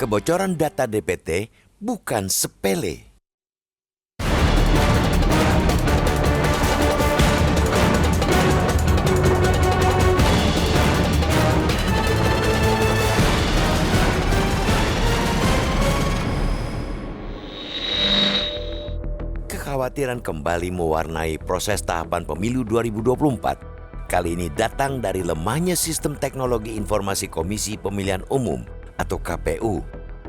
Kebocoran data DPT bukan sepele. Kekhawatiran kembali mewarnai proses tahapan pemilu 2024. Kali ini datang dari lemahnya sistem teknologi informasi Komisi Pemilihan Umum atau KPU.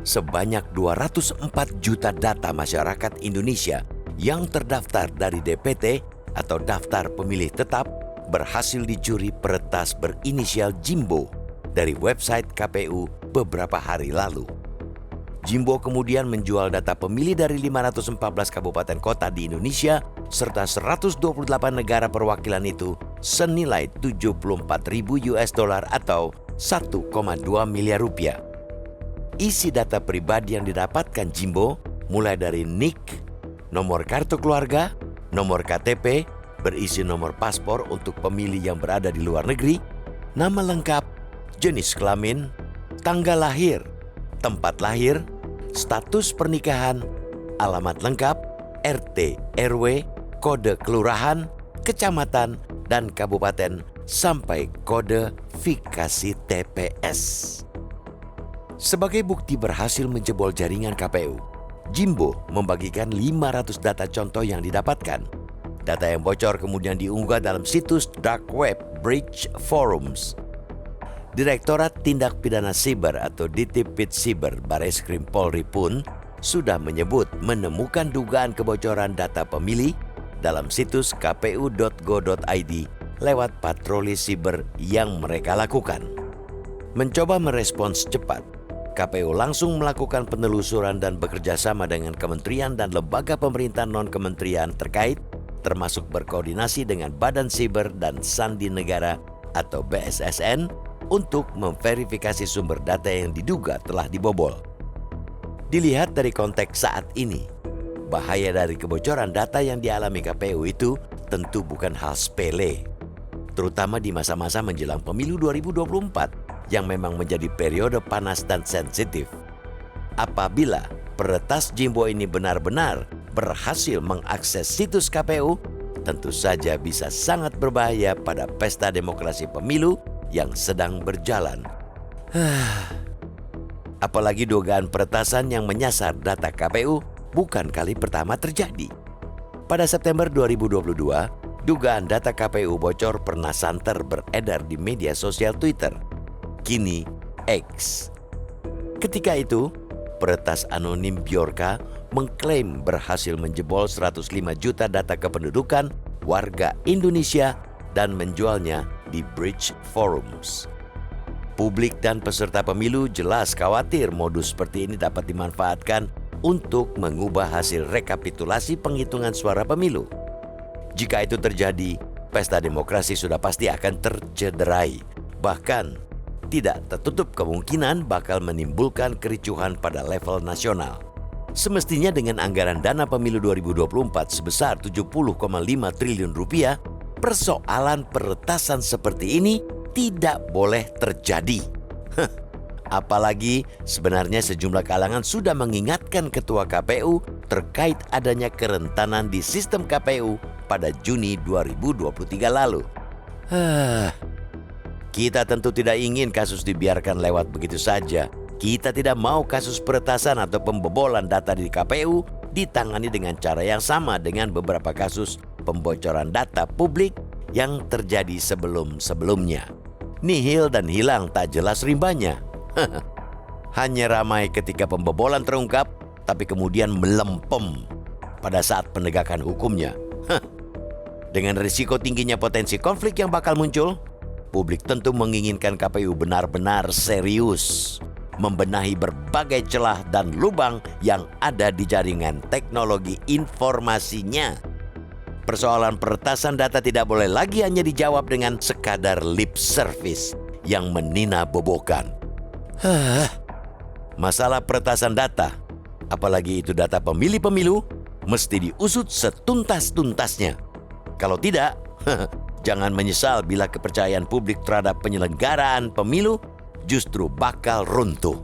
Sebanyak 204 juta data masyarakat Indonesia yang terdaftar dari DPT atau daftar pemilih tetap berhasil dicuri peretas berinisial Jimbo dari website KPU beberapa hari lalu. Jimbo kemudian menjual data pemilih dari 514 kabupaten kota di Indonesia serta 128 negara perwakilan itu senilai 74.000 US dollar atau 1,2 miliar rupiah. Isi data pribadi yang didapatkan Jimbo mulai dari NIK, nomor kartu keluarga, nomor KTP, berisi nomor paspor untuk pemilih yang berada di luar negeri, nama lengkap, jenis kelamin, tanggal lahir, tempat lahir, status pernikahan, alamat lengkap, RT, RW, kode kelurahan, kecamatan, dan kabupaten, sampai kode fikasi TPS. Sebagai bukti berhasil menjebol jaringan KPU, Jimbo membagikan 500 data contoh yang didapatkan. Data yang bocor kemudian diunggah dalam situs dark web Breach Forums. Direktorat Tindak Pidana Siber atau Ditipid Siber Bareskrim Polri pun sudah menyebut menemukan dugaan kebocoran data pemilih dalam situs kpu.go.id lewat patroli siber yang mereka lakukan. Mencoba merespons cepat, KPU langsung melakukan penelusuran dan bekerja sama dengan kementerian dan lembaga pemerintah non-kementerian terkait, termasuk berkoordinasi dengan Badan Siber dan Sandi Negara atau BSSN, untuk memverifikasi sumber data yang diduga telah dibobol. Dilihat dari konteks saat ini, bahaya dari kebocoran data yang dialami KPU itu tentu bukan hal sepele, terutama di masa-masa menjelang pemilu 2024 yang memang menjadi periode panas dan sensitif. Apabila peretas Jimbo ini benar-benar berhasil mengakses situs KPU, tentu saja bisa sangat berbahaya pada pesta demokrasi pemilu yang sedang berjalan. Apalagi dugaan peretasan yang menyasar data KPU bukan kali pertama terjadi. Pada September 2022, dugaan data KPU bocor pernah santer beredar di media sosial Twitter, kini X. Ketika itu, peretas anonim Bjorka mengklaim berhasil menjebol 105 juta data kependudukan warga Indonesia dan menjualnya di Breach Forums. Publik dan peserta pemilu jelas khawatir modus seperti ini dapat dimanfaatkan untuk mengubah hasil rekapitulasi penghitungan suara pemilu. Jika itu terjadi, pesta demokrasi sudah pasti akan tercederai. Bahkan, tidak tertutup kemungkinan bakal menimbulkan kericuhan pada level nasional. Semestinya dengan anggaran dana pemilu 2024 sebesar 70,5 triliun rupiah, persoalan peretasan seperti ini tidak boleh terjadi. Apalagi sebenarnya sejumlah kalangan sudah mengingatkan Ketua KPU terkait adanya kerentanan di sistem KPU pada Juni 2023 lalu. Kita tentu tidak ingin kasus dibiarkan lewat begitu saja. Kita tidak mau kasus peretasan atau pembobolan data di KPU ditangani dengan cara yang sama dengan beberapa kasus pembocoran data publik yang terjadi sebelum-sebelumnya. Nihil dan hilang tak jelas rimbanya. Hanya ramai ketika pembobolan terungkap, tapi kemudian melempem pada saat penegakan hukumnya. Dengan risiko tingginya potensi konflik yang bakal muncul, publik tentu menginginkan KPU benar-benar serius membenahi berbagai celah dan lubang yang ada di jaringan teknologi informasinya. Persoalan peretasan data tidak boleh lagi hanya dijawab dengan sekadar lip service yang menina-bobokan. Masalah peretasan data, apalagi itu data pemilih-pemilu, mesti diusut setuntas-tuntasnya. Kalau tidak, jangan menyesal bila kepercayaan publik terhadap penyelenggaraan pemilu justru bakal runtuh.